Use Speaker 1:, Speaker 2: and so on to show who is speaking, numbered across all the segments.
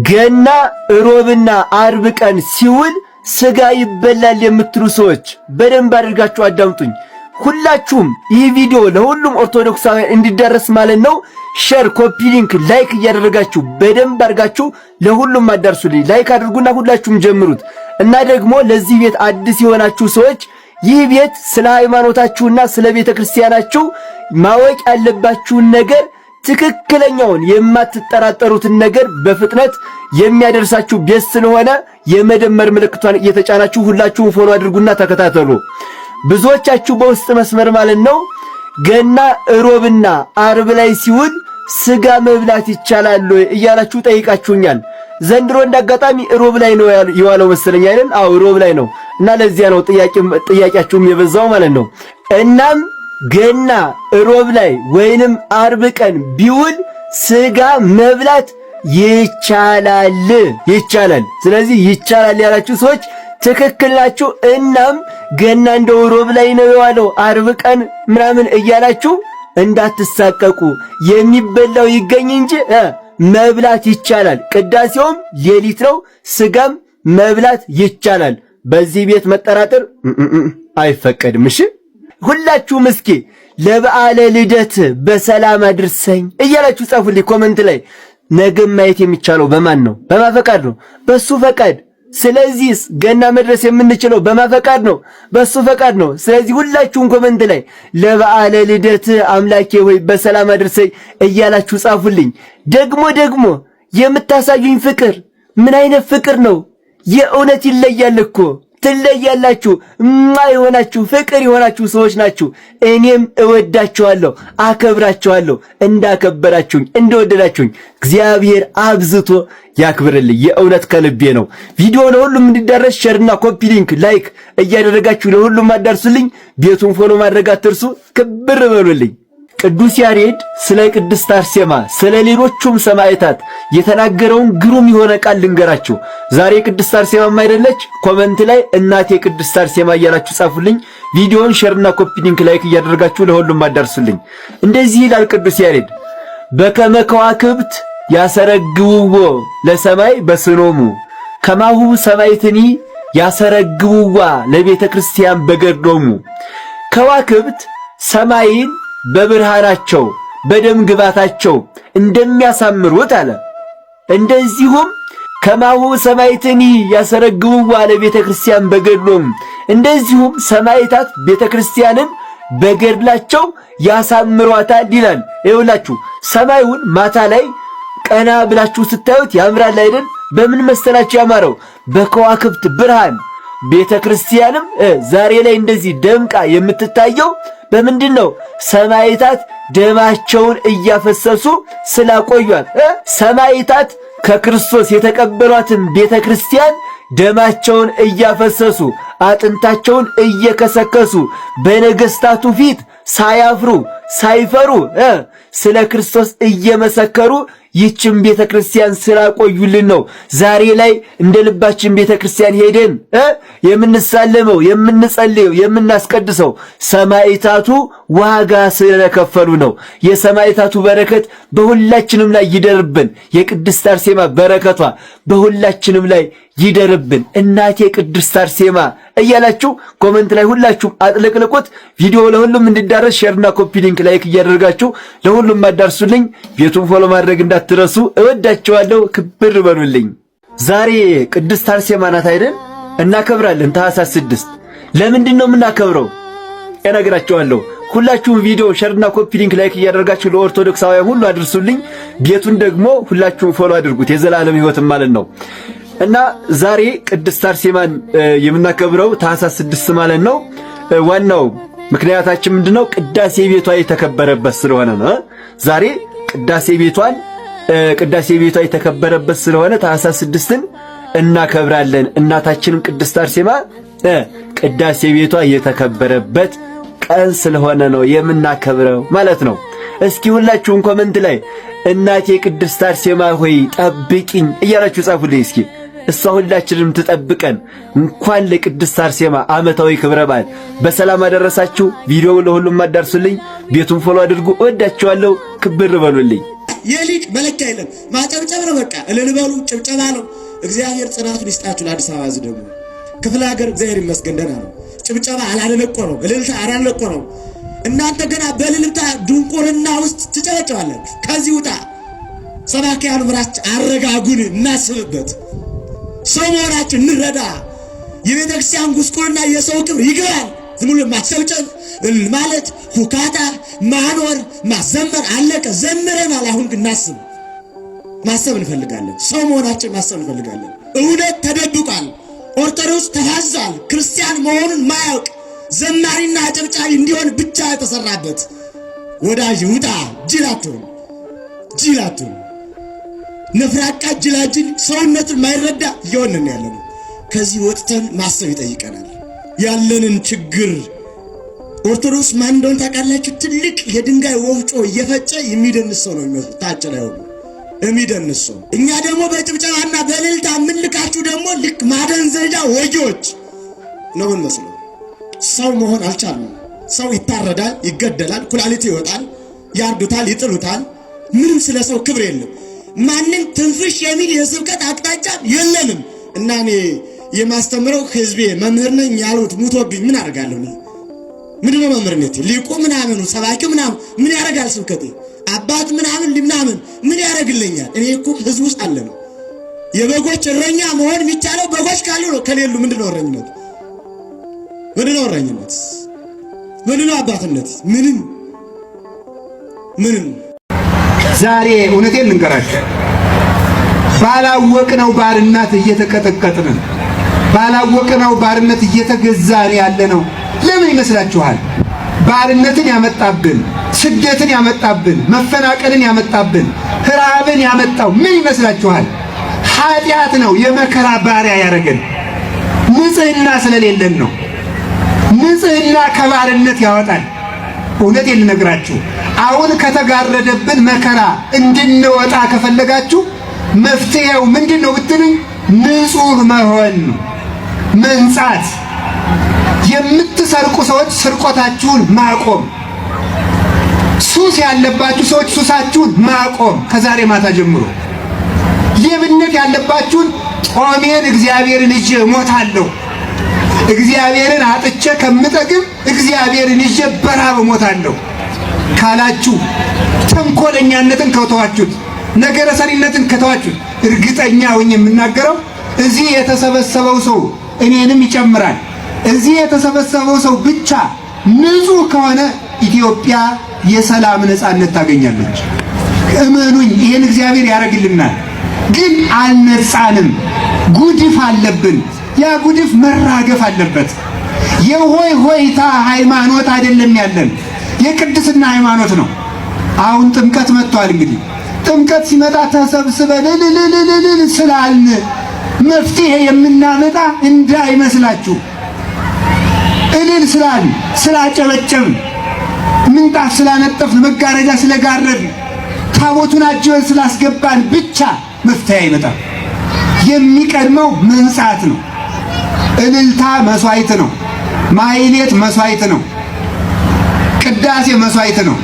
Speaker 1: ገና ሮብና አርብ ቀን ሲውል ስጋ ይበላል የምትሉ ሰዎች በደንብ አድርጋችሁ አዳምጡኝ። ሁላችሁም ይህ ቪዲዮ ለሁሉም ኦርቶዶክሳውያን እንዲዳረስ ማለት ነው ሼር፣ ኮፒ ሊንክ፣ ላይክ እያደረጋችሁ በደንብ አድርጋችሁ ለሁሉም አዳርሱልኝ። ላይክ አድርጉና ሁላችሁም ጀምሩት። እና ደግሞ ለዚህ ቤት አዲስ የሆናችሁ ሰዎች ይህ ቤት ስለ ሃይማኖታችሁና ስለ ቤተክርስቲያናችሁ ማወቅ ያለባችሁን ነገር ትክክለኛውን የማትጠራጠሩትን ነገር በፍጥነት የሚያደርሳችሁ ቤት ስለሆነ የመደመር ምልክቷን እየተጫናችሁ ሁላችሁም ፎሎ አድርጉና ተከታተሉ። ብዙዎቻችሁ በውስጥ መስመር ማለት ነው ገና ሮብና አርብ ላይ ሲውል ስጋ መብላት ይቻላል እያላችሁ ጠይቃችሁኛል። ዘንድሮ እንዳጋጣሚ ሮብ ላይ ነው የዋለው መሰለኝ አይደል? አዎ ሮብ ላይ ነው። እና ለዚያ ነው ጥያቄያችሁም የበዛው ማለት ነው። እናም ገና ሮብ ላይ ወይንም አርብ ቀን ቢውል ስጋ መብላት ይቻላል። ስለዚህ ይቻላል ያላችሁ ሰዎች ትክክል ናችሁ። እናም ገና እንደው ሮብ ላይ ነው የዋለው አርብ ቀን ምናምን እያላችሁ እንዳትሳቀቁ። የሚበላው ይገኝ እንጂ መብላት ይቻላል። ቅዳሴውም ሌሊት ነው፣ ስጋም መብላት ይቻላል። በዚህ ቤት መጠራጠር አይፈቀድም። እሺ ሁላችሁም እስኪ ለበዓለ ልደት በሰላም አድርሰኝ እያላችሁ ጻፉልኝ ኮሜንት ላይ። ነገ ማየት የሚቻለው በማን ነው? በማፈቃድ ነው፣ በሱ ፈቃድ። ስለዚህ ገና መድረስ የምንችለው በማፈቃድ ነው፣ በሱ ፈቃድ ነው። ስለዚህ ሁላችሁም ኮሜንት ላይ ለበዓለ ልደት አምላኬ ሆይ በሰላም አድርሰኝ እያላችሁ ጻፉልኝ። ደግሞ የምታሳዩኝ ፍቅር ምን አይነት ፍቅር ነው? የእውነት ይለያል እኮ። ትለያላችሁ። የሆናችሁ ፍቅር የሆናችሁ ሰዎች ናችሁ። እኔም እወዳችኋለሁ፣ አከብራችኋለሁ። እንዳከበራችሁኝ እንደወደዳችሁኝ እግዚአብሔር አብዝቶ ያክብርልኝ። የእውነት ከልቤ ነው። ቪዲዮ ለሁሉም እንዲዳረስ ሼርና ኮፒ ሊንክ ላይክ እያደረጋችሁ ለሁሉም አዳርሱልኝ። ቤቱን ፎሎ ማድረግ አትርሱ። ክብር በሉልኝ። ቅዱስ ያሬድ ስለ ቅድስት አርሴማ ስለ ሌሎቹም ሰማዕታት የተናገረውን ግሩም የሆነ ቃል ልንገራችሁ። ዛሬ ቅድስት አርሴማም አይደለች? ኮሜንት ላይ እናቴ ቅድስት አርሴማ እያላችሁ ጻፉልኝ። ቪዲዮውን ሼርና ኮፒ ሊንክ ላይክ እያደረጋችሁ ለሁሉም አዳርሱልኝ። እንደዚህ ይላል ቅዱስ ያሬድ በከመ ከዋክብት ያሰረግውዎ ለሰማይ በስኖሙ ከማሁ ሰማይትኒ ያሰረግውዋ ለቤተ ክርስቲያን በገድሎሙ። ከዋክብት ሰማይን በብርሃናቸው በደም ግባታቸው እንደሚያሳምሩት አለ። እንደዚሁም ከማሁ ሰማይትኒ ያሰረግውዋ ለቤተ ክርስቲያን በገድሎሙ፣ እንደዚሁም ሰማይታት ቤተ ክርስቲያንን በገድላቸው ያሳምሯታል ይላል። ይኸውላችሁ ሰማዩን ማታ ላይ ቀና ብላችሁ ስታዩት ያምራል አይደል? በምን መሰላችሁ ያማረው? በከዋክብት ብርሃን። ቤተ ክርስቲያንም ዛሬ ላይ እንደዚህ ደምቃ የምትታየው በምንድን ነው? ሰማዕታት ደማቸውን እያፈሰሱ ስላቆዩት። ሰማዕታት ከክርስቶስ የተቀበሏትን ቤተ ክርስቲያን ደማቸውን እያፈሰሱ አጥንታቸውን እየከሰከሱ በነገስታቱ ፊት ሳያፍሩ ሳይፈሩ ስለ ክርስቶስ እየመሰከሩ ይህችን ቤተ ክርስቲያን ስላቆዩልን ነው ዛሬ ላይ እንደ ልባችን ቤተ ክርስቲያን ሄደን የምንሳለመው፣ የምንጸልየው፣ የምናስቀድሰው። ሰማዕታቱ ዋጋ ስለከፈሉ ነው። የሰማዕታቱ በረከት በሁላችንም ላይ ይደርብን። የቅድስት አርሴማ በረከቷ በሁላችንም ላይ ይደርብን። እናቴ ቅድስት አርሴማ እያላችሁ ኮሜንት ላይ ሁላችሁም አጥለቅልቁት። ቪዲዮ ለሁሉም እንዲዳረስ ሼርና ኮፒ ሊንክ ላይክ እያደረጋችሁ ለሁሉም አዳርሱልኝ። ቤቱን ፎሎ ማድረግ እንዳትረሱ። እወዳችኋለሁ። ክብር በሉልኝ። ዛሬ ቅድስት አርሴማ ናት አይደል? እናከብራለን ታኅሳስ 6። ለምንድን ነው የምናከብረው? እነግራችኋለሁ። ሁላችሁም ቪዲዮ ሼርና ኮፒ ሊንክ ላይክ እያደረጋችሁ ለኦርቶዶክሳውያን ሁሉ አድርሱልኝ። ቤቱን ደግሞ ሁላችሁም ፎሎ አድርጉት። የዘላለም ሕይወትም ማለት ነው። እና ዛሬ ቅድስት አርሴማን የምናከብረው ታኅሳስ 6 ማለት ነው። ዋናው ምክንያታችን ምንድነው? ቅዳሴ ቤቷ የተከበረበት ስለሆነ ነው። ዛሬ ቅዳሴ ቤቷ የተከበረበት ስለሆነ ታኅሳስ 6ን እናከብራለን። እናታችንም ቅድስት አርሴማ ቅዳሴ ቤቷ የተከበረበት ቀን ስለሆነ ነው የምናከብረው ማለት ነው። እስኪ ሁላችሁም ኮሜንት ላይ እናቴ ቅድስት አርሴማ ሆይ ጠብቂኝ እያላችሁ ጻፉልኝ እስኪ። እሷ ሁላችንም ትጠብቀን። እንኳን ለቅድስት አርሴማ ዓመታዊ ክብረ በዓል በሰላም አደረሳችሁ። ቪዲዮውን ለሁሉም አዳርሱልኝ። ቤቱን ፎሎ አድርጉ። እወዳችኋለሁ። ክብር በሉልኝ።
Speaker 2: የሊቅ መለኪያ የለም። ማጨብጨብ ነው በቃ። እልል በሉ፣ ጭብጨባ ነው። እግዚአብሔር ጽናቱን ይስጣችሁ። ለአዲስ አበባ ሕዝብ ደግሞ ክፍለ ሀገር እግዚአብሔር ይመስገን ደህና ነው። ጭብጨባ አላለቆ ነው፣ እልልታ አላለቆ ነው። እናንተ ገና በእልልታ ድንቁርና ውስጥ ትጨበጨባላችሁ። ከዚህ ውጣ። ሰባኪያኑ ምራች አረጋጉን፣ እናስብበት። ሰው መሆናችን እንረዳ። የቤተ ክርስቲያን ጉስቁልና የሰው ክብር ይገባል። ዝም ብሎ ማጨብጨብ ማለት ሁካታ፣ ማኖር፣ ማዘመር አለቀ። ዘምረናል። አሁን ግን እናስብ፣ ማሰብ እንፈልጋለን። ሰው መሆናችን ማሰብ እንፈልጋለን። እውነት ተደብቋል። ኦርቶዶክስ ተፋዟል። ክርስቲያን መሆኑን ማያውቅ ዘማሪና አጨብጫቢ እንዲሆን ብቻ የተሰራበት ወዳጅ ውጣ። ጅላቱን ነፍራቃ ጅላጅል ሰውነቱን ማይረዳ እየሆንን ያለነው። ከዚህ ወጥተን ማሰብ ይጠይቀናል። ያለንን ችግር ኦርቶዶክስ ማን እንደሆነ ታውቃላችሁ? ትልቅ የድንጋይ ወፍጮ እየፈጨ የሚደንስ ሰው ነው የሚመስለው። ታች ላይ ሆኖ የሚደንስ ሰው። እኛ ደግሞ በጭብጨባና በእልልታ የምንልካችሁ ደግሞ ልክ ማደንዘዣ ወጊዎች ነው የምንመስለው። ሰው መሆን አልቻልንም። ሰው ይታረዳል፣ ይገደላል፣ ኩላሊት ይወጣል፣ ያርዱታል፣ ይጥሉታል። ምንም ስለ ሰው ክብር የለም። ማንም ትንፍሽ የሚል የስብከት አቅጣጫ የለንም። እና እኔ የማስተምረው ህዝቤ መምህር ነኝ ያሉት ሙቶብኝ ምን አደርጋለሁ? ምንድነው መምህርነቴ? ሊቁ ምናምኑ ሰባኪው ምናምን ምን ያደርጋል? ስብከቴ አባት ምናምን ምናምን ምን ያደርግልኛል? እኔ እኮ ህዝብ ውስጥ አለ ነው። የበጎች እረኛ መሆን የሚቻለው በጎች ካሉ ነው። ከሌሉ ምንድነው እረኝነት? ምንድነው እረኝነት? ምንድነው አባትነት? ምንም።
Speaker 3: ዛሬ እውነቴን ልንገራችሁ፣ ባላወቅነው ባርነት እየተቀጠቀጥን፣ ባላወቅነው ባርነት እየተገዛን ያለ ነው። ለምን ይመስላችኋል? ባርነትን ያመጣብን፣ ስደትን ያመጣብን፣ መፈናቀልን ያመጣብን፣ ረሃብን ያመጣው ምን ይመስላችኋል? ኃጢአት ነው። የመከራ ባሪያ ያደረገን ንጽህና ስለሌለን ነው። ንጽህና ከባርነት ያወጣል። እውነቴን ልነግራችሁ፣ አሁን ከተጋረደብን መከራ እንድንወጣ ከፈለጋችሁ መፍትሄው ምንድነው ብትሉኝ፣ ንጹህ መሆን፣ መንጻት። የምትሰርቁ ሰዎች ስርቆታችሁን ማቆም፣ ሱስ ያለባችሁ ሰዎች ሱሳችሁን ማቆም ከዛሬ ማታ ጀምሮ። ሌብነት ያለባችሁን ጦሜን እግዚአብሔርን ይዤ እሞታለሁ፣ እግዚአብሔርን አጥቼ ከምጠግብ እግዚአብሔርን ይዤ በራብ እሞታለሁ ካላችሁ፣ ተንኮለኛነትን ከተዋችሁት፣ ነገረ ሰሪነትን ከተዋችሁት፣ እርግጠኛ ሆኜ የምናገረው እዚህ የተሰበሰበው ሰው እኔንም ይጨምራል። እዚህ የተሰበሰበው ሰው ብቻ ንጹህ ከሆነ ኢትዮጵያ የሰላም ነፃነት ታገኛለች። እመኑኝ፣ ይሄን እግዚአብሔር ያደርግልናል። ግን አልነጻንም። ጉድፍ አለብን። ያ ጉድፍ መራገፍ አለበት። የሆይ ሆይታ ሃይማኖት አይደለም ያለን፣ የቅድስና ሃይማኖት ነው። አሁን ጥምቀት መጥቷል። እንግዲህ ጥምቀት ሲመጣ ተሰብስበን እልል ስላልን መፍትሄ የምናመጣ እንዳይመስላችሁ። እልል ስላልን፣ ስላጨበጨብን፣ ምንጣፍ ስላነጠፍን፣ መጋረጃ ስለጋረድን፣ ታቦቱን አጅበን ስላስገባን ብቻ መፍትሄ አይመጣም። የሚቀድመው መንጻት ነው። እልልታ መስዋዕት ነው። ማይሌት መስዋዕት ነው። ቅዳሴ መስዋዕት ነው።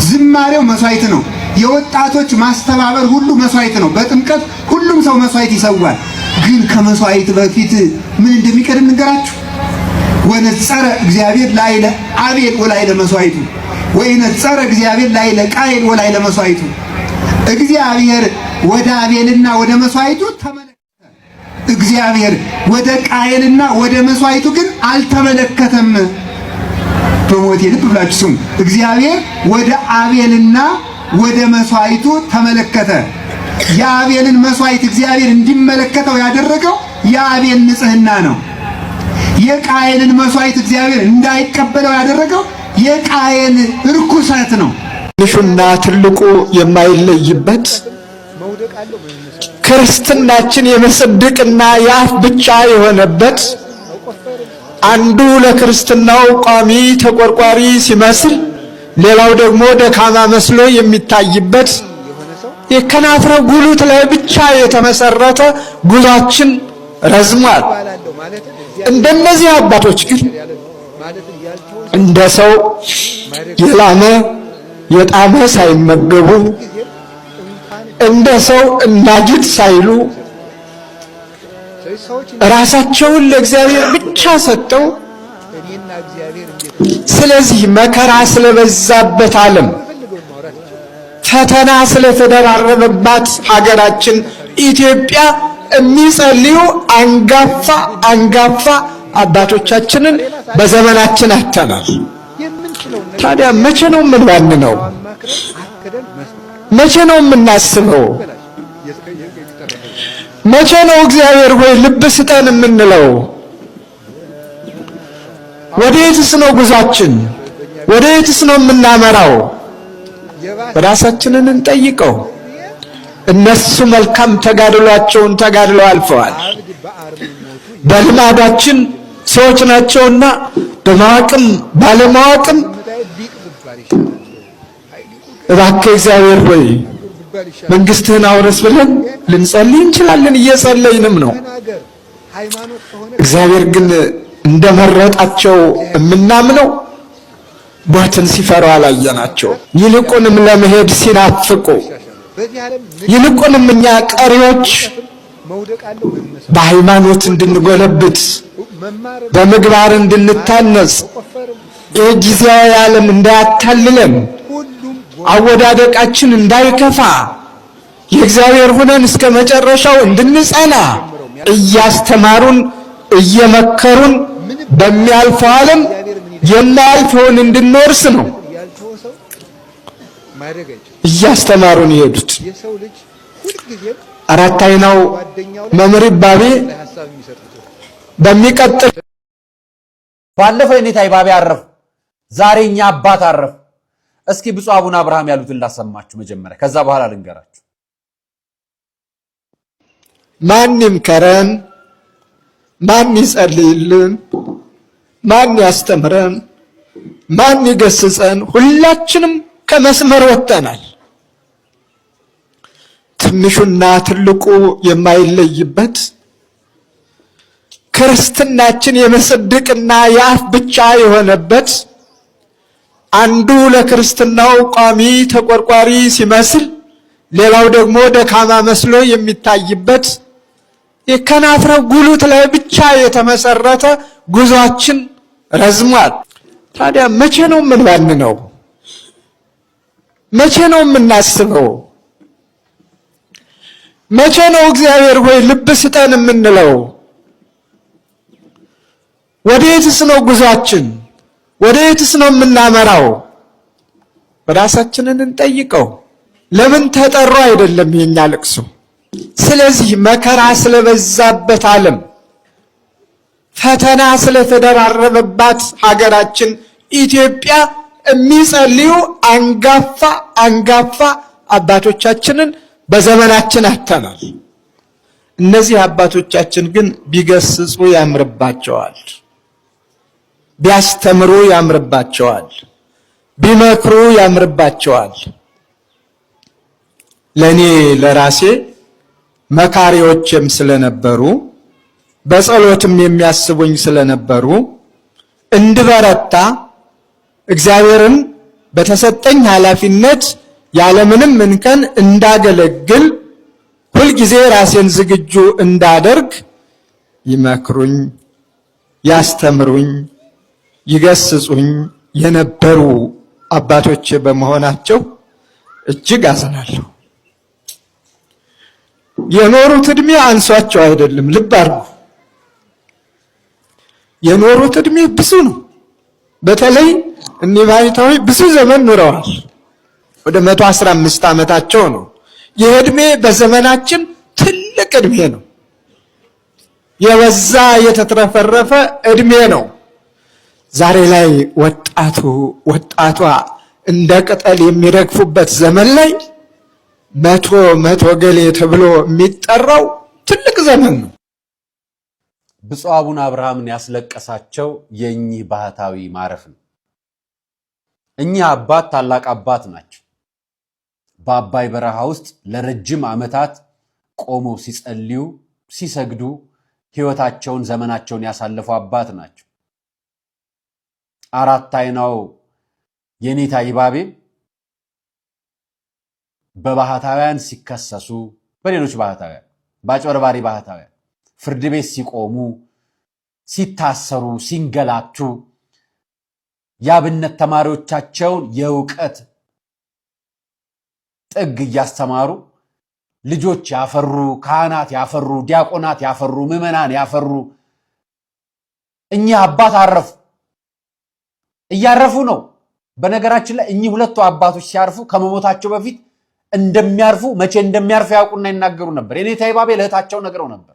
Speaker 3: ዝማሬው መስዋዕት ነው። የወጣቶች ማስተባበር ሁሉ መስዋዕት ነው። በጥምቀት ሁሉም ሰው መስዋዕት ይሰዋል። ግን ከመስዋዕት በፊት ምን እንደሚቀድም ንገራችሁ። ወነጸረ እግዚአብሔር ላይለ አቤል ወላይለ መስዋዕቱ፣ ወይነጸረ እግዚአብሔር ላይለ ቃየል ወላይለ መስዋዕቱ። እግዚአብሔር ወደ አቤልና ወደ መስዋዕቱ ተመለከተ። እግዚአብሔር ወደ ቃየልና ወደ መስዋዕቱ ግን አልተመለከተም። በሞቴ ልብ ብላችሁ ስሙ። እግዚአብሔር ወደ አቤልና ወደ መስዋዕቱ ተመለከተ። የአቤልን መስዋዕት እግዚአብሔር እንዲመለከተው ያደረገው የአቤል ንጽህና ነው። የቃየልን መስዋዕት እግዚአብሔር እንዳይቀበለው ያደረገው የቃየል ርኩሰት ነው።
Speaker 4: ትንሹና ትልቁ የማይለይበት ክርስትናችን የመጽደቅና የአፍ ብቻ የሆነበት አንዱ ለክርስትናው ቋሚ ተቆርቋሪ ሲመስል ሌላው ደግሞ ደካማ መስሎ የሚታይበት የከናፍረ ጉሉት ላይ ብቻ የተመሰረተ ጉዟችን ረዝሟል። እንደነዚህ አባቶች ግን እንደ ሰው የላመ የጣመ ሳይመገቡ እንደ ሰው እናጅት ሳይሉ ራሳቸውን ለእግዚአብሔር ብቻ ሰጠው። ስለዚህ መከራ ስለበዛበት ዓለም ፈተና ስለተደራረበባት ሀገራችን ኢትዮጵያ የሚጸልዩ አንጋፋ አባቶቻችንን በዘመናችን አጥተናል። ታዲያ መቼ ነው የምንባንነው? መቼ ነው የምናስበው? መቼ ነው እግዚአብሔር ሆይ ልብ ስጠን የምንለው? ወዴትስ ነው ጉዟችን? ወዴትስ ነው የምናመራው? ራሳችንን እንጠይቀው። እነሱ መልካም ተጋድሏቸውን ተጋድለው አልፈዋል። በልማዳችን ሰዎች ናቸውና በማወቅም ባለማወቅም እባክህ እግዚአብሔር ሆይ መንግስትህን አውረስ ብለን ልንጸልይ እንችላለን፣ እየጸለይንም ነው። እግዚአብሔር ግን እንደመረጣቸው የምናምነው ሞትን ሲፈሩ አላየናቸው። ይልቁንም ለመሄድ ሲናፍቁ፣ ይልቁንም እኛ ቀሪዎች በሃይማኖት እንድንጎለብት በምግባር እንድንታነጽ የጊዜያዊ ዓለም እንዳያታልለን አወዳደቃችን እንዳይከፋ የእግዚአብሔር ሆነን እስከ መጨረሻው እንድንጸና እያስተማሩን እየመከሩን በሚያልፈው ዓለም የማያልፈውን እንድንወርስ ነው እያስተማሩን የሄዱት። አራት አይናው መምህር ይባቤ በሚቀጥል
Speaker 5: ባለፈው የኔታ ይባቤ አረፉ፣ ዛሬ እኛ አባት አረፉ። እስኪ ብፁዕ አቡነ አብርሃም ያሉትን ላሰማችሁ መጀመሪያ፣ ከዛ በኋላ ልንገራችሁ።
Speaker 4: ማን ይምከረን? ማን ይጸልይልን? ማን ያስተምረን? ማን ይገስጸን? ሁላችንም ከመስመር ወጥተናል። ትንሹና ትልቁ የማይለይበት ክርስትናችን የመሰድቅና የአፍ ብቻ የሆነበት አንዱ ለክርስትናው ቋሚ ተቆርቋሪ ሲመስል ሌላው ደግሞ ደካማ መስሎ የሚታይበት የከናፍረ ጉሉት ላይ ብቻ የተመሰረተ ጉዟችን ረዝሟል። ታዲያ መቼ ነው የምንባንነው? መቼ ነው የምናስበው? መቼ ነው እግዚአብሔር ሆይ ልብ ስጠን የምንለው? ወዴትስ ነው ጉዟችን? ወዴትስ ነው የምናመራው? ራሳችንን እንጠይቀው። ለምን ተጠሩ አይደለም የኛ ልቅሶ። ስለዚህ መከራ ስለበዛበት ዓለም ፈተና ስለተደራረበባት ሀገራችን ኢትዮጵያ የሚጸልዩ አንጋፋ አባቶቻችንን በዘመናችን አጥተናል። እነዚህ አባቶቻችን ግን ቢገስጹ ያምርባቸዋል፣ ቢያስተምሩ ያምርባቸዋል፣ ቢመክሩ ያምርባቸዋል። ለኔ ለራሴ መካሪዎችም ስለነበሩ በጸሎትም የሚያስቡኝ ስለነበሩ እንድበረታ እግዚአብሔርን በተሰጠኝ ኃላፊነት ያለምንም እንከን እንዳገለግል ሁልጊዜ ራሴን ዝግጁ እንዳደርግ ይመክሩኝ፣ ያስተምሩኝ፣ ይገስጹኝ የነበሩ አባቶቼ በመሆናቸው እጅግ አዝናለሁ። የኖሩት ዕድሜ አንሷቸው አይደለም፣ ልብ አድርጉ። የኖሩት ዕድሜ ብዙ ነው። በተለይ እኒህ ባይታዊ ብዙ ዘመን ኑረዋል። ወደ 115 ዓመታቸው ነው። ይህ ዕድሜ በዘመናችን ትልቅ ዕድሜ ነው። የበዛ የተትረፈረፈ ዕድሜ ነው። ዛሬ ላይ ወጣቷ እንደ ቅጠል የሚረግፉበት ዘመን ላይ መቶ ገሌ ተብሎ የሚጠራው ትልቅ ዘመን ነው።
Speaker 5: ብፁዕ አቡነ አብርሃምን ያስለቀሳቸው የእኚህ ባህታዊ ማረፍ ነው። እኚህ አባት ታላቅ አባት ናቸው። በአባይ በረሃ ውስጥ ለረጅም ዓመታት ቆመው ሲጸልዩ ሲሰግዱ ሕይወታቸውን ዘመናቸውን ያሳለፉ አባት ናቸው። አራት አይናው የኔታ ይባቤ በባህታውያን ሲከሰሱ፣ በሌሎች ባህታውያን በአጭበርባሪ ባህታውያን ፍርድ ቤት ሲቆሙ፣ ሲታሰሩ፣ ሲንገላቱ የአብነት ተማሪዎቻቸውን የእውቀት ጥግ እያስተማሩ ልጆች ያፈሩ፣ ካህናት ያፈሩ፣ ዲያቆናት ያፈሩ፣ ምዕመናን ያፈሩ እኚህ አባት አረፉ። እያረፉ ነው። በነገራችን ላይ እኚህ ሁለቱ አባቶች ሲያርፉ ከመሞታቸው በፊት እንደሚያርፉ መቼ እንደሚያርፉ ያውቁና ይናገሩ ነበር። የኔታ ይባቤ ለእህታቸው ነግረው ነበር።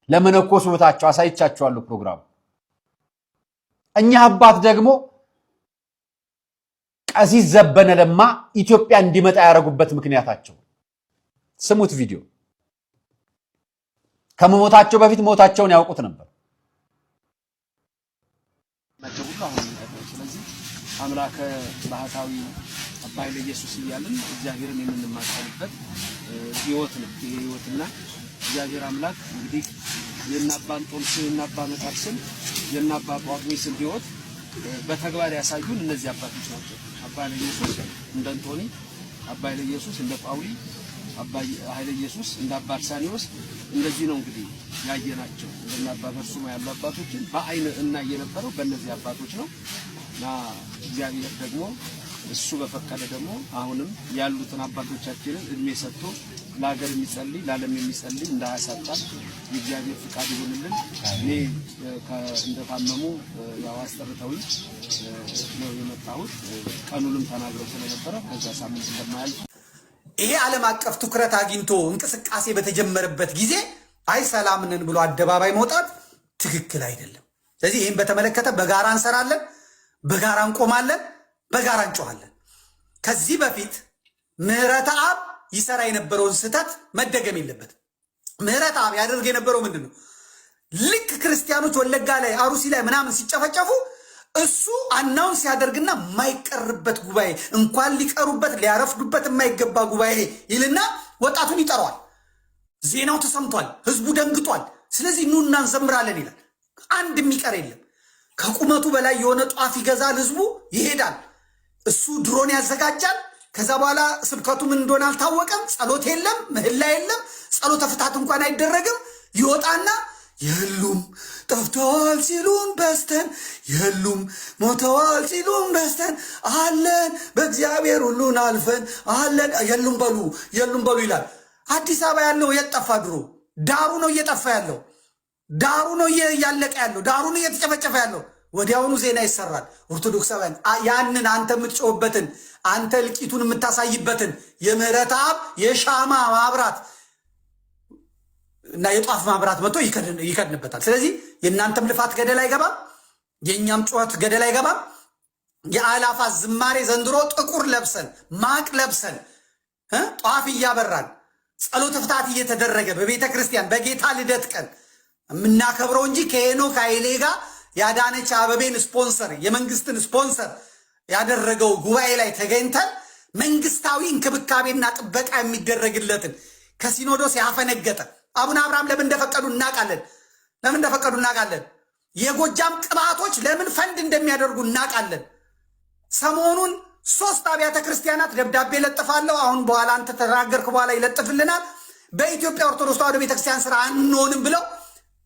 Speaker 5: ለመነኮሱ እህታቸው አሳይቻቸዋለሁ ፕሮግራሙ። እኚህ አባት ደግሞ ቀሲስ ዘበነ ለማ ኢትዮጵያ እንዲመጣ ያደረጉበት ምክንያታቸው ስሙት። ቪዲዮ ከመሞታቸው በፊት ሞታቸውን ያውቁት ነበር።
Speaker 6: ስለዚህ አምላከ ባህታዊ አባ ኃይለ ኢየሱስ እያልን እግዚአብሔርን የምንማጸንበት ህይወት ነው። ይሄ ህይወትና እግዚአብሔር አምላክ እንግዲህ የናባ አንጦንስን የናባ መታርስን የናባ ጳውሜስን ህይወት በተግባር ያሳዩን እነዚህ አባቶች ናቸው። አባ ኃይለ ኢየሱስ እንደ አንጦኒ፣ አባ ኃይለ ኢየሱስ እንደ ጳውሊ፣ አባ ኃይለ ኢየሱስ እንደ አባ አርሳኒዮስ እንደዚህ ነው እንግዲህ ያየናቸው። እንደና አባ በርሱማ ያሉ አባቶችን በአይን እና የነበረው በእነዚህ አባቶች ነው እና እግዚአብሔር ደግሞ እሱ በፈቀደ ደግሞ አሁንም ያሉትን አባቶቻችንን እድሜ ሰጥቶ ለሀገር የሚጸልይ ለዓለም የሚጸልይ እንዳያሳጣን የእግዚአብሔር ፍቃድ ይሁንልን። እኔ እንደታመሙ ያው አስጠርተውኝ ነው የመጣሁት። ቀኑንም ተናግረው ስለነበረ ከዛ ሳምንት እንደማያልፍ
Speaker 7: ይሄ ዓለም አቀፍ ትኩረት አግኝቶ እንቅስቃሴ በተጀመረበት ጊዜ አይ ሰላም ነን ብሎ አደባባይ መውጣት ትክክል አይደለም። ስለዚህ ይህን በተመለከተ በጋራ እንሰራለን፣ በጋራ እንቆማለን፣ በጋራ እንጮሃለን። ከዚህ በፊት ምህረተ አብ ይሰራ የነበረውን ስህተት መደገም የለበትም። ምህረተ አብ ያደርግ የነበረው ምንድን ነው? ልክ ክርስቲያኖች ወለጋ ላይ አሩሲ ላይ ምናምን ሲጨፈጨፉ እሱ አናውንስ ሲያደርግና የማይቀርበት ጉባኤ እንኳን ሊቀሩበት ሊያረፍዱበት የማይገባ ጉባኤ ይልና ወጣቱን ይጠራዋል። ዜናው ተሰምቷል፣ ህዝቡ ደንግጧል። ስለዚህ ኑና እንዘምራለን ይላል። አንድ የሚቀር የለም። ከቁመቱ በላይ የሆነ ጧፍ ይገዛል፣ ህዝቡ ይሄዳል። እሱ ድሮን ያዘጋጃል። ከዛ በኋላ ስብከቱ ምን እንደሆነ አልታወቀም። ጸሎት የለም፣ ምህላ የለም፣ ጸሎተ ፍታት እንኳን አይደረግም። ይወጣና የሉም ጠፍተዋል ሲሉን በስተን፣ የሉም ሞተዋል ሲሉን በስተን፣ አለን በእግዚአብሔር ሁሉን አልፈን አለን። የሉም በሉ ይላል። አዲስ አበባ ያለው የጠፋ ድሮ ዳሩ ነው እየጠፋ ያለው፣ ዳሩ ነው እያለቀ ያለው፣ ዳሩ ነው እየተጨፈጨፈ ያለው። ወዲያውኑ ዜና ይሰራል። ኦርቶዶክሳውያን ያንን አንተ የምትጮህበትን አንተ እልቂቱን የምታሳይበትን የምህረት አብ የሻማ ማብራት እና የጧፍ ማብራት መጥቶ ይከድንበታል። ስለዚህ የእናንተም ልፋት ገደል አይገባም፣ የእኛም ጩኸት ገደል አይገባም። የአላፋት ዝማሬ ዘንድሮ ጥቁር ለብሰን ማቅ ለብሰን ጧፍ እያበራን ጸሎተ ፍታት እየተደረገ በቤተ ክርስቲያን በጌታ ልደት ቀን የምናከብረው እንጂ ከሄኖክ ኃይሌ ጋር ያዳነች አበቤን ስፖንሰር የመንግስትን ስፖንሰር ያደረገው ጉባኤ ላይ ተገኝተን መንግስታዊ እንክብካቤና ጥበቃ የሚደረግለትን ከሲኖዶስ ያፈነገጠ አቡነ አብርሃም ለምን እንደፈቀዱ እናውቃለን። የጎጃም ቅባቶች ለምን ፈንድ እንደሚያደርጉ እናውቃለን። ሰሞኑን 3 አብያተ ክርስቲያናት ደብዳቤ ለጥፋለሁ። አሁን በኋላ አንተ ተናገርክ በኋላ ይለጥፍልናል። በኢትዮጵያ ኦርቶዶክስ ተዋሕዶ ቤተክርስቲያን ስራ አንሆንም ብለው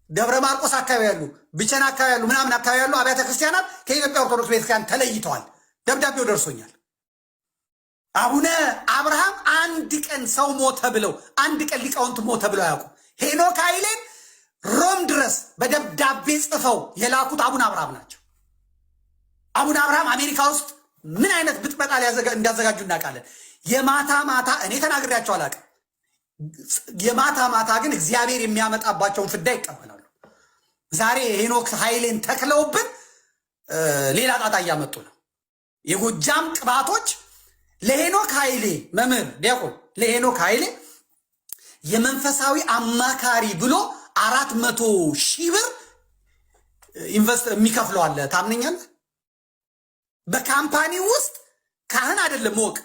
Speaker 7: ደብረ ማርቆስ አካባቢ ያሉ ብቸና አካባቢ ያሉ ምናምን አካባቢ ያሉ አብያተ ክርስቲያናት ከኢትዮጵያ ኦርቶዶክስ ቤተክርስቲያን ተለይተዋል። ደብዳቤው ደርሶኛል። አቡነ አብርሃም አንድ ቀን ሰው ሞተ ብለው አንድ ቀን ሊቃውንት ሞተ ብለው አያውቁም። ሄኖክ ኃይሌን ሮም ድረስ በደብዳቤ ጽፈው የላኩት አቡነ አብርሃም ናቸው። አቡነ አብርሃም አሜሪካ ውስጥ ምን አይነት ብጥበጣ እንዳዘጋጁ እናውቃለን። የማታ ማታ እኔ ተናግሬያቸው አላውቅም። የማታ ማታ ግን እግዚአብሔር የሚያመጣባቸውን ፍዳ ይቀበላሉ። ዛሬ ሄኖክ ኃይሌን ተክለውብን ሌላ ጣጣ እያመጡ ነው። የጎጃም ቅባቶች ለሄኖክ ኃይሌ መምህር ዲያቆን ለሄኖክ ኃይሌ የመንፈሳዊ አማካሪ ብሎ 400,000 ብር ኢንቨስት የሚከፍለው አለ። ታምነኛለህ? በካምፓኒ ውስጥ ካህን አይደለም ወቅ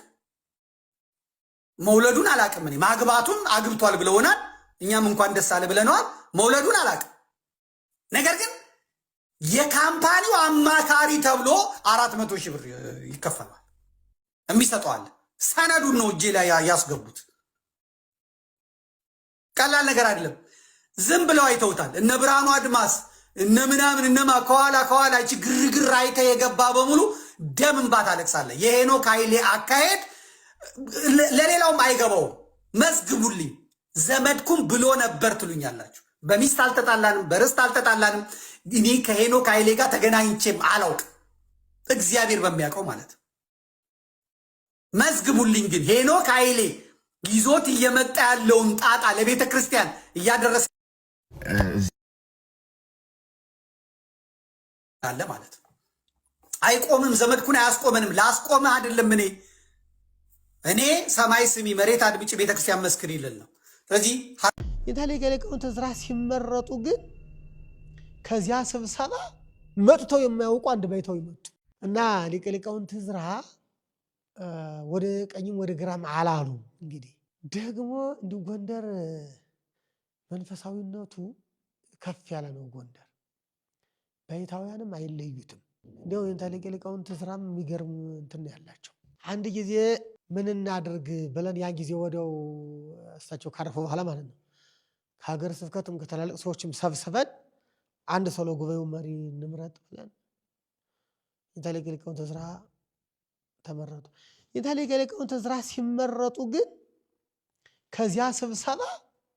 Speaker 7: መውለዱን አላቅም። እኔ ማግባቱን አግብቷል ብለውናል። እኛም እንኳን ደስ አለ ብለነዋል። መውለዱን አላቅም። ነገር ግን የካምፓኒው አማካሪ ተብሎ 400,000 ብር ይከፈላል። የሚሰጠዋል ሰነዱን ነው እጄ ላይ ያስገቡት። ቀላል ነገር አይደለም። ዝም ብለው አይተውታል። እነ ብርሃኑ አድማስ እነ ምናምን እነማ ከኋላ ግርግር አይተ የገባ በሙሉ ደም እንባ ታለቅሳለህ። የሄኖክ ኃይሌ አካሄድ ለሌላውም አይገባውም። መዝግቡልኝ። ዘመድኩም ብሎ ነበር ትሉኛላችሁ። በሚስት አልተጣላንም፣ በርስት አልተጣላንም። እኔ ከሄኖክ ኃይሌ ጋር ተገናኝቼም አላውቅም፣ እግዚአብሔር በሚያውቀው ማለት። መዝግቡልኝ። ግን ሄኖክ ኃይሌ ይዞት እየመጣ ያለውን ጣጣ ለቤተ ክርስቲያን እያደረሰ አለ ማለት ነው። አይቆምም። ዘመድኩን አያስቆመንም። ላስቆምህ አይደለም እኔ ሰማይ ስሚ መሬት አድምጪ ቤተክርስቲያን መስክር ይልል ነው። ስለዚህ
Speaker 8: የታሪክ ሊቃውንት ዕዝራ ሲመረጡ ግን ከዚያ ስብሰባ መጥተው የማያውቁ አንድ ባይተው ይመጡ እና ሊቃውንት ዕዝራ ወደ ቀኝም ወደ ግራም አላሉ። እንግዲህ ደግሞ እንዲሁ ጎንደር መንፈሳዊነቱ ከፍ ያለ ነው። ጎንደር ባይታውያንም አይለዩትም። እንደው የታሪክ ሊቃውንት ዕዝራም የሚገርም እንትን ያላቸው አንድ ጊዜ ምን እናድርግ ብለን ያን ጊዜ ወደው እሳቸው ካረፈ በኋላ ማለት ነው ከሀገር ስብከትም ከተላልቅ ሰዎችም ሰብስበን አንድ ሰው ለጉባኤው መሪ እንምረጥ ብለን የታሪክ ሊቃውንት ዕዝራ ተመረጡ። የታሪክ ሊቃውንት ዕዝራ ሲመረጡ ግን ከዚያ ስብሰባ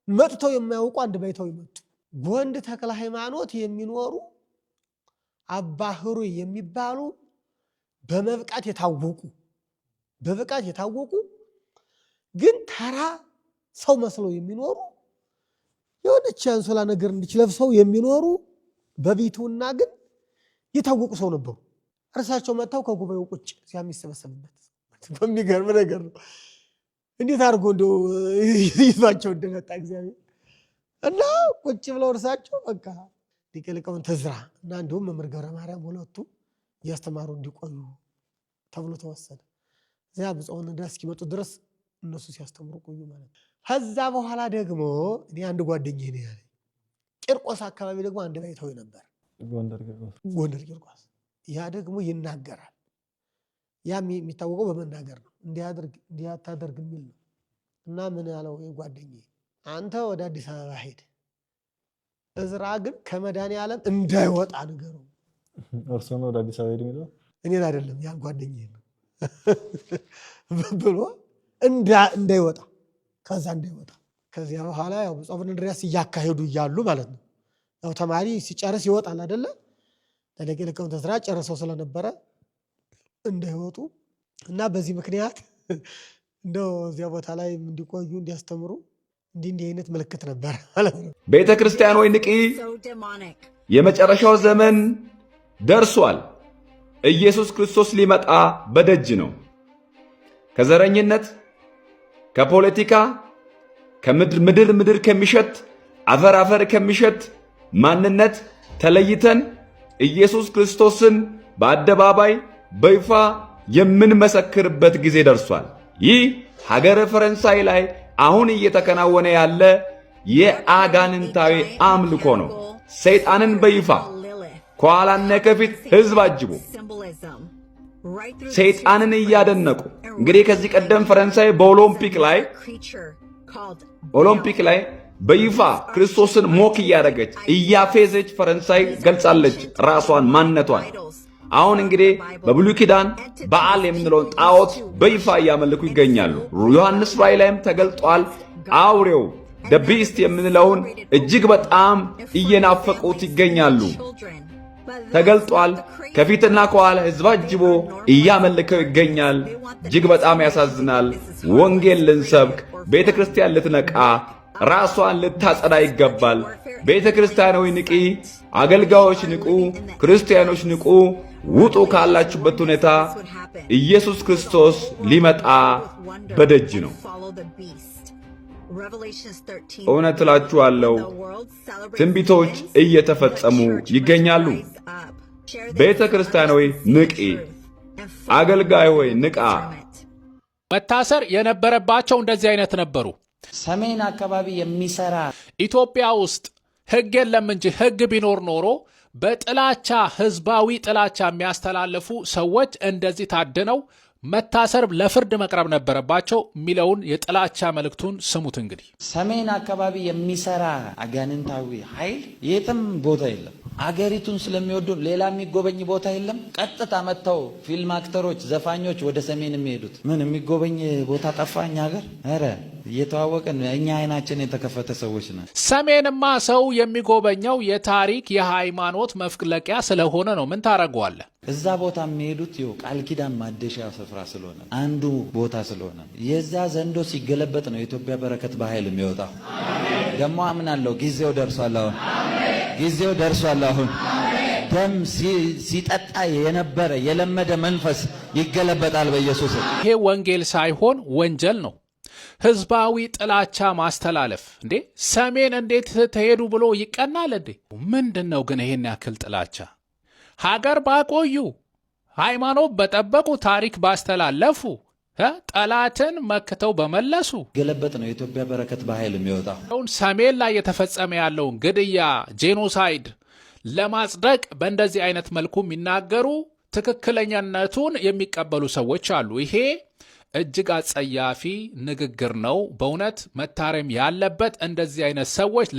Speaker 8: መጥተው የማያውቁ አንድ ባይተው ይመጡ። ጎንድ ተክለ ሃይማኖት የሚኖሩ አባ ህሩይ የሚባሉ በመብቃት የታወቁ ግን ተራ ሰው መስለው የሚኖሩ የሆነች አንሶላ ነገር እንድችለብሰው የሚኖሩ በቤቱና ግን የታወቁ ሰው ነበሩ። እርሳቸው መጥተው ከጉባኤው ቁጭ ሲያሚሰበሰብበት በሚገርም ነገር ነው። እንዴት አድርጎ እንደው ይዟቸው እንደመጣ እግዚአብሔር እና ቁጭ ብለው እርሳቸው በቃ ሊቀ ሊቃውንት ዕዝራ እና እንዲሁም መምህር ገብረ ማርያም ሁለቱ እያስተማሩ እንዲቆዩ ተብሎ ተወሰነ። እዚያ ብፁዕ ድረስ እስኪመጡ ድረስ እነሱ ሲያስተምሩ ቆዩ ማለት ነው። ከዛ በኋላ ደግሞ እኔ አንድ ጓደኛዬ ነው ያለኝ ቂርቆስ አካባቢ ደግሞ አንድ ባይተው ነበር፣ ጎንደር ቂርቆስ። ያ ደግሞ ይናገራል። ያ የሚታወቀው በመናገር ነው። እንዲያታደርግ የሚል ነው። እና ምን ያለው ጓደኛዬ አንተ ወደ አዲስ አበባ ሄድ፣ ዕዝራ ግን ከመድኃኔዓለም እንዳይወጣ ንገሩ።
Speaker 9: እርሱ ነው ወደ አዲስ አበባ ሄድ የሚለው
Speaker 8: እኔን አይደለም ያን ጓደኛዬ ነው ብሎ እንዳይወጣ ከዛ እንዳይወጣ። ከዚያ በኋላ ያው ብፁዕ እንድርያስ እያካሄዱ እያሉ ማለት ነው ያው ተማሪ ሲጨርስ ይወጣል አይደለ? ሊቀ ሊቃውንት ዕዝራ ጨርሰው ስለነበረ እንዳይወጡ እና በዚህ ምክንያት እንደው እዚያ ቦታ ላይ እንዲቆዩ እንዲያስተምሩ እንዲህ አይነት ምልክት ነበር ማለት ነው።
Speaker 10: ቤተ ክርስቲያን ወይ ንቂ፣ የመጨረሻው ዘመን ደርሷል። ኢየሱስ ክርስቶስ ሊመጣ በደጅ ነው። ከዘረኝነት፣ ከፖለቲካ፣ ከምድር ከሚሸት አፈር ከሚሸት ማንነት ተለይተን ኢየሱስ ክርስቶስን በአደባባይ በይፋ የምንመሰክርበት ጊዜ ደርሷል። ይህ ሀገረ ፈረንሳይ ላይ አሁን እየተከናወነ ያለ የአጋንንታዊ አምልኮ ነው። ሰይጣንን በይፋ ከኋላና ከፊት ህዝብ አጅቦ ሰይጣንን እያደነቁ እንግዲህ ከዚህ ቀደም ፈረንሳይ በኦሎምፒክ ላይ በይፋ ክርስቶስን ሞክ እያደረገች እያፌዘች ፈረንሳይ ገልጻለች ራሷን ማንነቷን። አሁን እንግዲህ በብሉይ ኪዳን በዓል የምንለውን ጣዖት በይፋ እያመለኩ ይገኛሉ። ዮሐንስ ራእይ ላይም ተገልጧል። አውሬው ደቢስት የምንለውን እጅግ በጣም እየናፈቁት ይገኛሉ። ተገልጧል። ከፊትና ከኋላ ህዝብ አጅቦ እያመለከው ይገኛል። እጅግ በጣም ያሳዝናል። ወንጌል ልንሰብክ፣ ቤተ ክርስቲያን ልትነቃ፣ ራሷን ልታጸዳ ይገባል። ቤተ ክርስቲያኖች ንቂ፣ አገልጋዮች ንቁ፣ ክርስቲያኖች ንቁ፣ ውጡ ካላችሁበት ሁኔታ። ኢየሱስ ክርስቶስ ሊመጣ በደጅ ነው። እውነት እላችኋለሁ ትንቢቶች እየተፈጸሙ ይገኛሉ። ቤተ ክርስቲያን ሆይ ንቂ፣ አገልጋይ ሆይ ንቃ።
Speaker 11: መታሰር የነበረባቸው እንደዚህ አይነት ነበሩ።
Speaker 12: ሰሜን አካባቢ የሚሰራ
Speaker 11: ኢትዮጵያ ውስጥ ህግ የለም እንጂ ህግ ቢኖር ኖሮ በጥላቻ ህዝባዊ ጥላቻ የሚያስተላልፉ ሰዎች እንደዚህ ታድነው መታሰር፣ ለፍርድ መቅረብ ነበረባቸው የሚለውን የጥላቻ መልእክቱን ስሙት። እንግዲህ
Speaker 12: ሰሜን አካባቢ የሚሰራ አጋንንታዊ ኃይል የትም ቦታ የለም። አገሪቱን ስለሚወዱ ሌላ የሚጎበኝ ቦታ የለም። ቀጥታ መጥተው ፊልም አክተሮች፣ ዘፋኞች ወደ ሰሜን የሚሄዱት ምን የሚጎበኝ ቦታ ጠፋ? እኛ ሀገር ኧረ እየተዋወቀን እኛ አይናችን የተከፈተ ሰዎች ነን።
Speaker 11: ሰሜንማ ሰው የሚጎበኘው የታሪክ የሃይማኖት መፍለቂያ ስለሆነ ነው። ምን ታደርገዋለህ?
Speaker 12: እዛ ቦታ የሚሄዱት ይኸው ቃል ኪዳን ማደሻ ስፍራ ስለሆነ አንዱ ቦታ ስለሆነ የዛ ዘንዶ ሲገለበጥ ነው የኢትዮጵያ በረከት በኃይል የሚወጣው። ደግሞ አምናለሁ ጊዜው ደርሷል። አሁን ጊዜው ደርሷል። አሁን ደም ሲጠጣ የነበረ የለመደ መንፈስ ይገለበጣል በኢየሱስ።
Speaker 11: ይሄ ወንጌል ሳይሆን ወንጀል ነው። ህዝባዊ ጥላቻ ማስተላለፍ እንዴ! ሰሜን እንዴት ተሄዱ ብሎ ይቀናል እንዴ? ምንድነው ግን ይሄን ያክል ጥላቻ? ሀገር ባቆዩ፣ ሃይማኖት በጠበቁ፣ ታሪክ ባስተላለፉ፣ ጠላትን መክተው በመለሱ
Speaker 12: ገለበጥ ነው የኢትዮጵያ በረከት በኃይል የሚወጣው።
Speaker 11: ሰሜን ላይ የተፈጸመ ያለውን ግድያ፣ ጄኖሳይድ ለማጽደቅ በእንደዚህ አይነት መልኩ የሚናገሩ ትክክለኛነቱን የሚቀበሉ ሰዎች አሉ። ይሄ እጅግ አጸያፊ ንግግር ነው። በእውነት መታረም ያለበት እንደዚህ አይነት ሰዎች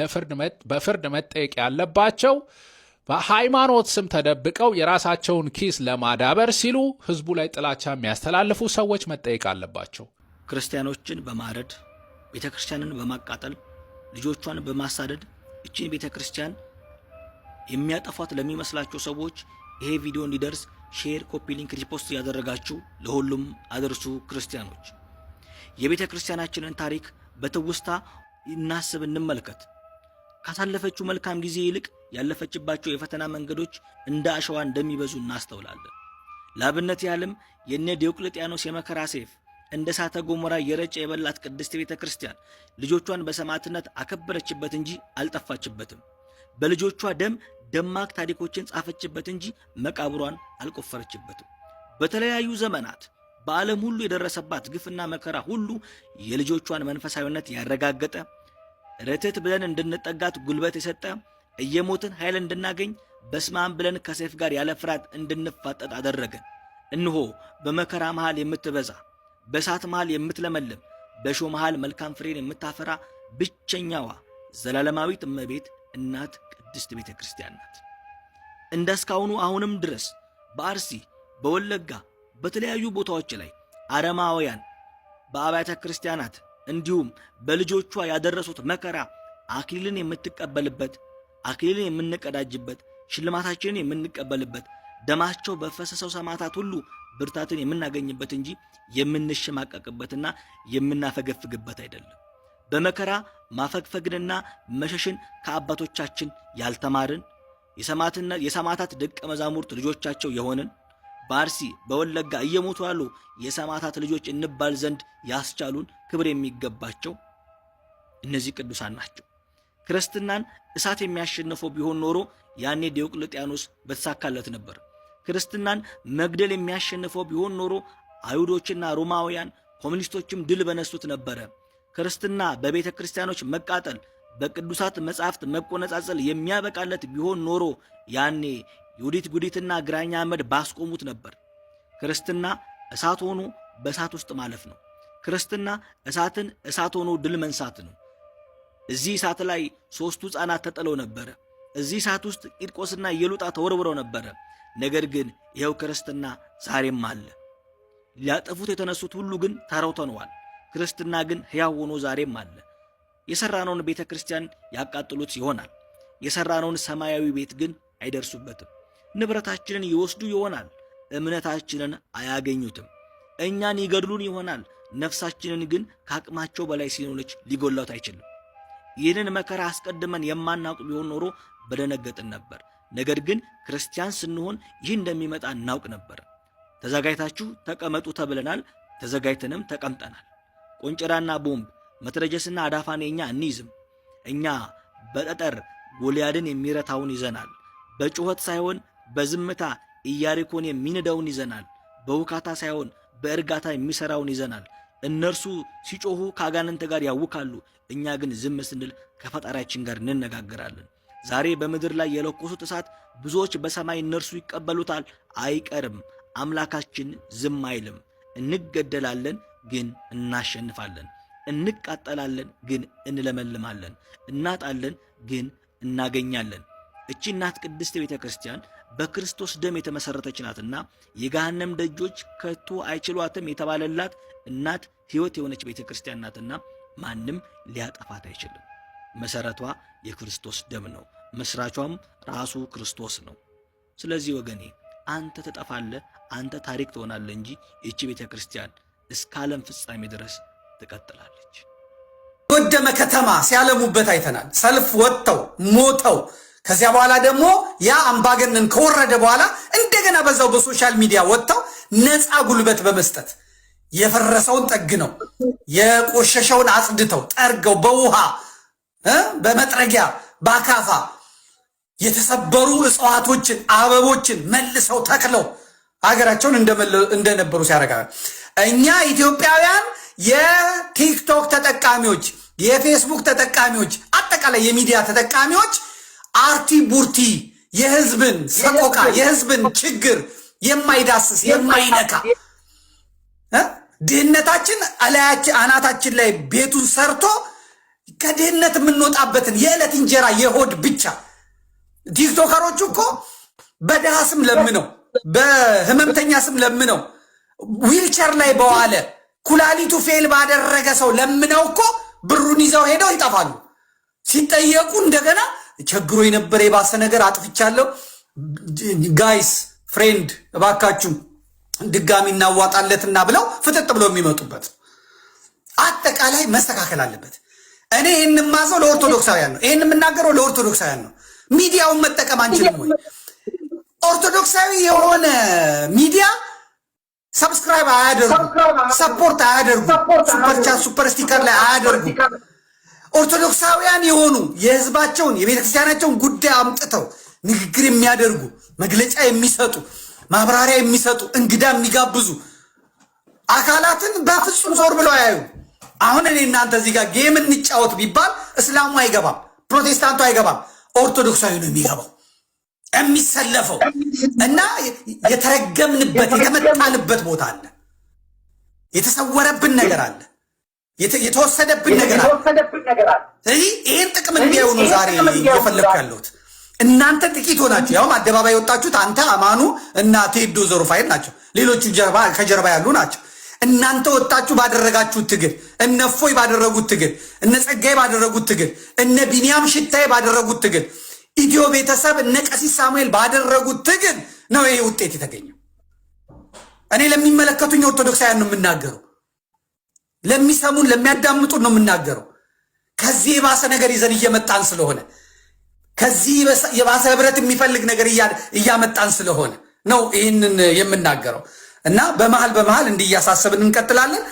Speaker 11: በፍርድ መጠየቅ ያለባቸው በሃይማኖት ስም ተደብቀው የራሳቸውን ኪስ ለማዳበር ሲሉ ህዝቡ ላይ ጥላቻ የሚያስተላልፉ ሰዎች መጠየቅ አለባቸው።
Speaker 13: ክርስቲያኖችን በማረድ ቤተክርስቲያንን በማቃጠል ልጆቿን በማሳደድ እቺን ቤተክርስቲያን የሚያጠፏት ለሚመስላቸው ሰዎች ይሄ ቪዲዮ እንዲደርስ ሼር፣ ኮፒ ሊንክ፣ ሪፖስት ያደረጋችሁ ለሁሉም አድርሱ። ክርስቲያኖች የቤተክርስቲያናችንን ታሪክ በትውስታ እናስብ፣ እንመልከት። ካሳለፈችው መልካም ጊዜ ይልቅ ያለፈችባቸው የፈተና መንገዶች እንደ አሸዋ እንደሚበዙ እናስተውላለን። ለአብነት ያህልም የነ ዲዮቅልጥያኖስ የመከራ ሰይፍ እንደ እሳተ ገሞራ የረጨ የበላት ቅድስት ቤተ ክርስቲያን ልጆቿን በሰማዕትነት አከበረችበት እንጂ አልጠፋችበትም። በልጆቿ ደም ደማቅ ታሪኮችን ጻፈችበት እንጂ መቃብሯን አልቆፈረችበትም። በተለያዩ ዘመናት በዓለም ሁሉ የደረሰባት ግፍና መከራ ሁሉ የልጆቿን መንፈሳዊነት ያረጋገጠ፣ ርትት ብለን እንድንጠጋት ጉልበት የሰጠ፣ እየሞትን ኃይል እንድናገኝ በስማም ብለን ከሰይፍ ጋር ያለ ፍርሃት እንድንፋጠጥ አደረገን። እነሆ በመከራ መሃል የምትበዛ፣ በእሳት መሃል የምትለመልም፣ በእሾህ መሃል መልካም ፍሬን የምታፈራ ብቸኛዋ ዘላለማዊት እመቤት እናት ቅድስት ቤተ ክርስቲያን ናት። እንደ እስካሁኑ አሁንም ድረስ በአርሲ፣ በወለጋ፣ በተለያዩ ቦታዎች ላይ አረማውያን በአብያተ ክርስቲያናት እንዲሁም በልጆቿ ያደረሱት መከራ አክሊልን የምትቀበልበት፣ አክሊልን የምንቀዳጅበት፣ ሽልማታችንን የምንቀበልበት፣ ደማቸው በፈሰሰው ሰማዕታት ሁሉ ብርታትን የምናገኝበት እንጂ የምንሸማቀቅበትና የምናፈገፍግበት አይደለም። በመከራ ማፈግፈግንና መሸሽን ከአባቶቻችን ያልተማርን የሰማዕታት ደቀ መዛሙርት ልጆቻቸው የሆንን በአርሲ በወለጋ እየሞቱ ያሉ የሰማዕታት ልጆች እንባል ዘንድ ያስቻሉን ክብር የሚገባቸው እነዚህ ቅዱሳን ናቸው። ክርስትናን እሳት የሚያሸንፈው ቢሆን ኖሮ ያኔ ዲዮቅልጥያኖስ በተሳካለት ነበር። ክርስትናን መግደል የሚያሸንፈው ቢሆን ኖሮ አይሁዶችና ሮማውያን ኮሙኒስቶችም ድል በነሱት ነበረ። ክርስትና በቤተ ክርስቲያኖች መቃጠል፣ በቅዱሳት መጻሕፍት መቆነጻጸል የሚያበቃለት ቢሆን ኖሮ ያኔ ዩዲት ጉዲትና ግራኝ አህመድ ባስቆሙት ነበር። ክርስትና እሳት ሆኖ በእሳት ውስጥ ማለፍ ነው። ክርስትና እሳትን እሳት ሆኖ ድል መንሳት ነው። እዚህ እሳት ላይ 3 ሕፃናት ተጥለው ነበረ። እዚህ እሳት ውስጥ ቂርቆስና ኢየሉጣ ተወርውረው ነበረ። ነገር ግን ይኸው ክርስትና ዛሬም አለ። ሊያጠፉት የተነሱት ሁሉ ግን ተረውተነዋል። ክርስትና ግን ሕያው ሆኖ ዛሬም አለ። የሰራነውን ቤተ ክርስቲያን ያቃጥሉት ይሆናል። የሰራነውን ሰማያዊ ቤት ግን አይደርሱበትም። ንብረታችንን ይወስዱ ይሆናል። እምነታችንን አያገኙትም። እኛን ይገድሉን ይሆናል። ነፍሳችንን ግን ከአቅማቸው በላይ ሲሆነች ሊጎላት አይችልም። ይህንን መከራ አስቀድመን የማናውቅ ቢሆን ኖሮ በደነገጥን ነበር። ነገር ግን ክርስቲያን ስንሆን ይህ እንደሚመጣ እናውቅ ነበር። ተዘጋጅታችሁ ተቀመጡ ተብለናል። ተዘጋጅተንም ተቀምጠናል። ቆንጨራና ቦምብ፣ መትረጀስና አዳፋን እኛ እንይዝም። እኛ በጠጠር ጎልያድን የሚረታውን ይዘናል። በጩኸት ሳይሆን በዝምታ ኢያሪኮን የሚንደውን ይዘናል። በውካታ ሳይሆን በእርጋታ የሚሰራውን ይዘናል። እነርሱ ሲጮሁ ከአጋንንት ጋር ያውካሉ። እኛ ግን ዝም ስንል ከፈጣሪያችን ጋር እንነጋገራለን። ዛሬ በምድር ላይ የለኮሱት እሳት ብዙዎች በሰማይ እነርሱ ይቀበሉታል፣ አይቀርም። አምላካችን ዝም አይልም። እንገደላለን ግን እናሸንፋለን፣ እንቃጠላለን ግን እንለመልማለን፣ እናጣለን ግን እናገኛለን። እቺ እናት ቅድስት ቤተ ክርስቲያን በክርስቶስ ደም የተመሰረተች ናትና የገሃነም ደጆች ከቶ አይችሏትም የተባለላት እናት ሕይወት የሆነች ቤተ ክርስቲያን ናትና ማንም ሊያጠፋት አይችልም። መሰረቷ የክርስቶስ ደም ነው። መስራቿም ራሱ ክርስቶስ ነው። ስለዚህ ወገኔ አንተ ትጠፋለህ፣ አንተ ታሪክ ትሆናለህ እንጂ እቺ ቤተ ክርስቲያን እስከ ዓለም ፍጻሜ ድረስ ትቀጥላለች።
Speaker 7: ወደመ ከተማ ሲያለሙበት አይተናል። ሰልፍ ወጥተው ሞተው ከዚያ በኋላ ደግሞ ያ አምባገነን ከወረደ በኋላ እንደገና በዛው በሶሻል ሚዲያ ወጥተው ነፃ ጉልበት በመስጠት የፈረሰውን ጠግነው የቆሸሸውን አጽድተው ጠርገው በውሃ በመጥረጊያ በአካፋ የተሰበሩ እጽዋቶችን አበቦችን መልሰው ተክለው ሀገራቸውን እንደነበሩ ሲያረጋግጥ እኛ ኢትዮጵያውያን የቲክቶክ ተጠቃሚዎች፣ የፌስቡክ ተጠቃሚዎች፣ አጠቃላይ የሚዲያ ተጠቃሚዎች አርቲ ቡርቲ የህዝብን ሰቆቃ የህዝብን ችግር የማይዳስስ የማይነካ ድህነታችን አላያችን አናታችን ላይ ቤቱን ሰርቶ ከድህነት የምንወጣበትን የዕለት እንጀራ የሆድ ብቻ ቲክቶከሮቹ እኮ በድሃ ስም ለምነው በህመምተኛ ስም ለምነው ዊልቸር ላይ በዋለ ኩላሊቱ ፌል ባደረገ ሰው ለምነው እኮ ብሩን ይዘው ሄደው ይጠፋሉ። ሲጠየቁ እንደገና ቸግሮ የነበረ የባሰ ነገር አጥፍቻለሁ፣ ጋይስ ፍሬንድ እባካችሁ ድጋሚ እናዋጣለትና ብለው ፍጥጥ ብለው የሚመጡበት አጠቃላይ መስተካከል አለበት። እኔ ይህን ማዘው ለኦርቶዶክሳውያን ነው። ይህን የምናገረው ለኦርቶዶክሳውያን ነው። ሚዲያውን መጠቀም አንችልም ወይ? ኦርቶዶክሳዊ የሆነ ሚዲያ ሰብስክራይብ አያደርጉ፣ ሰፖርት አያደርጉ፣ ሱፐር ቻት ሱፐር ስቲከር ላይ አያደርጉ። ኦርቶዶክሳውያን የሆኑ የህዝባቸውን የቤተክርስቲያናቸውን ጉዳይ አምጥተው ንግግር የሚያደርጉ መግለጫ የሚሰጡ ማብራሪያ የሚሰጡ እንግዳ የሚጋብዙ አካላትን በፍጹም ዞር ብለው አያዩ። አሁን እኔ እናንተ እዚህ ጋር ጌም እንጫወት ቢባል እስላሙ አይገባም፣ ፕሮቴስታንቱ አይገባም፣ ኦርቶዶክሳዊ ነው የሚገባው የሚሰለፈው። እና የተረገምንበት የተመጣንበት ቦታ አለ፣ የተሰወረብን ነገር አለ፣ የተወሰደብን ነገር አለ። ስለዚህ ይህን ጥቅም እንዲያዩ ነው ዛሬ እየፈለግኩ ያለሁት። እናንተ ጥቂት ሆናችሁ፣ ያውም አደባባይ የወጣችሁት አንተ አማኑ እና ቴዶ ዘሩፋይል ናቸው። ሌሎቹ ከጀርባ ያሉ ናቸው። እናንተ ወጣችሁ ባደረጋችሁት ትግል፣ እነ እፎይ ባደረጉት ትግል፣ እነ ጸጋይ ባደረጉት ትግል፣ እነ ቢንያም ሽታይ ባደረጉት ትግል፣ ኢትዮ ቤተሰብ እነ ቀሲስ ሳሙኤል ባደረጉት ትግል ነው ይሄ ውጤት የተገኘው። እኔ ለሚመለከቱኝ ኦርቶዶክሳውያን ነው የምናገረው፣ ለሚሰሙን ለሚያዳምጡን ነው የምናገረው። ከዚህ የባሰ ነገር ይዘን እየመጣን ስለሆነ፣ ከዚህ የባሰ ህብረት የሚፈልግ ነገር እያመጣን ስለሆነ ነው ይህንን የምናገረው። እና በመሃል እንዲህ እያሳሰብን እንቀጥላለን።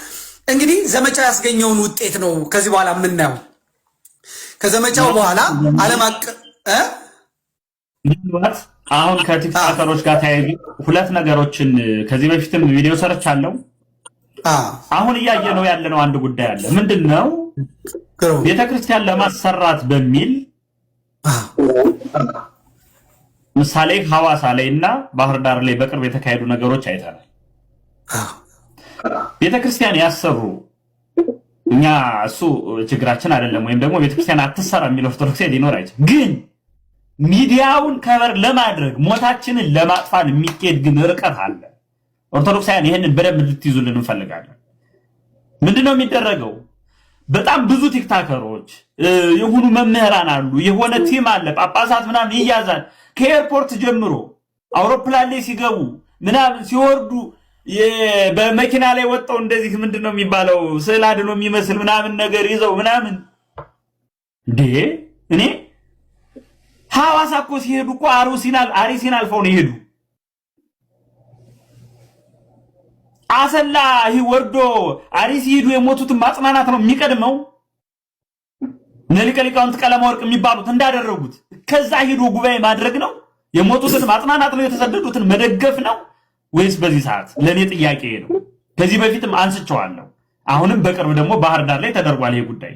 Speaker 7: እንግዲህ ዘመቻ ያስገኘውን ውጤት ነው ከዚህ በኋላ የምናየው። ከዘመቻው በኋላ ዓለም አቀፍ
Speaker 14: አሁን ከቲክቶከሮች ጋር ተያይዞ ሁለት ነገሮችን ከዚህ በፊትም ቪዲዮ ሰርቻለሁ። አሁን እያየነው ያለነው አንድ ጉዳይ አለ። ምንድነው? ቤተክርስቲያን ለማሰራት በሚል ምሳሌ ሐዋሳ ላይ እና ባህር ዳር ላይ በቅርብ የተካሄዱ ነገሮች አይተናል። ቤተክርስቲያን ያሰሩ እኛ እሱ ችግራችን አይደለም፣ ወይም ደግሞ ቤተክርስቲያን አትሰራ የሚል ኦርቶዶክስ ሊኖር አይችልም። ግን ሚዲያውን ከበር ለማድረግ ሞታችንን ለማጥፋት የሚኬድ ግን ርቀት አለ። ኦርቶዶክሳውያን ይሄንን በደንብ እንድትይዙልን እንፈልጋለን። ምንድነው የሚደረገው? በጣም ብዙ ቲክታከሮች የሆኑ መምህራን አሉ፣ የሆነ ቲም አለ፣ ጳጳሳት ምናምን ይያዛል። ከኤርፖርት ጀምሮ አውሮፕላን ላይ ሲገቡ ምናምን ሲወርዱ በመኪና ላይ ወጣው እንደዚህ ምንድነው የሚባለው ስዕል አድኖ የሚመስል ምናምን ነገር ይዘው ምናምን እንዴ! እኔ ሐዋሳ እኮ ሲሄዱ እኮ አሪሲን አልፈው ነው ይሄዱ። አሰላ ይህ ወርዶ አሪሲ ሄዱ የሞቱትን ማጽናናት ነው የሚቀድመው። ነሊቀ ሊቃውንት ቀለማወርቅ የሚባሉት እንዳደረጉት ከዛ ሄዶ ጉባኤ ማድረግ ነው? የሞቱትን ማጽናናት ነው? የተሰደዱትን መደገፍ ነው ወይስ? በዚህ ሰዓት ለኔ ጥያቄ ነው። ከዚህ በፊትም አንስቼዋለሁ። አሁንም በቅርብ ደግሞ ባህር ዳር ላይ ተደርጓል ይሄ ጉዳይ።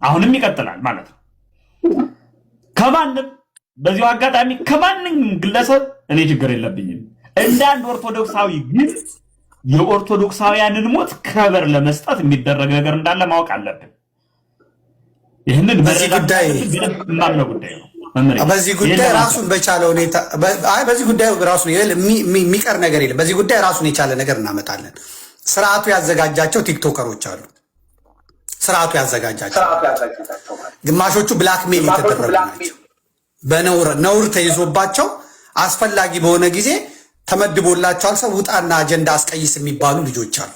Speaker 14: አሁንም ይቀጥላል ማለት ነው። ከማንም በዚሁ አጋጣሚ ከማንም ግለሰብ እኔ ችግር የለብኝም። እንደ አንድ ኦርቶዶክሳዊ ግን የኦርቶዶክሳውያንን ሞት ከበር ለመስጠት የሚደረግ ነገር እንዳለ ማወቅ አለብን። ይህንን
Speaker 7: በዚህ ጉዳይ
Speaker 14: ማምነው ጉዳይ ነው።
Speaker 7: በዚህ ጉዳይ ራሱን በቻለ ሁኔታ በዚህ ጉዳይ ራሱን የሚቀር ነገር የለም። በዚህ ጉዳይ ራሱን የቻለ ነገር እናመጣለን። ስርዓቱ ያዘጋጃቸው ቲክቶከሮች አሉ። ስርዓቱ ያዘጋጃቸው ግማሾቹ ብላክሜል የተደረጉ ናቸው። በነውር ተይዞባቸው አስፈላጊ በሆነ ጊዜ ተመድቦላቸዋል። ሰው ውጣና አጀንዳ አስቀይስ የሚባሉ ልጆች አሉ።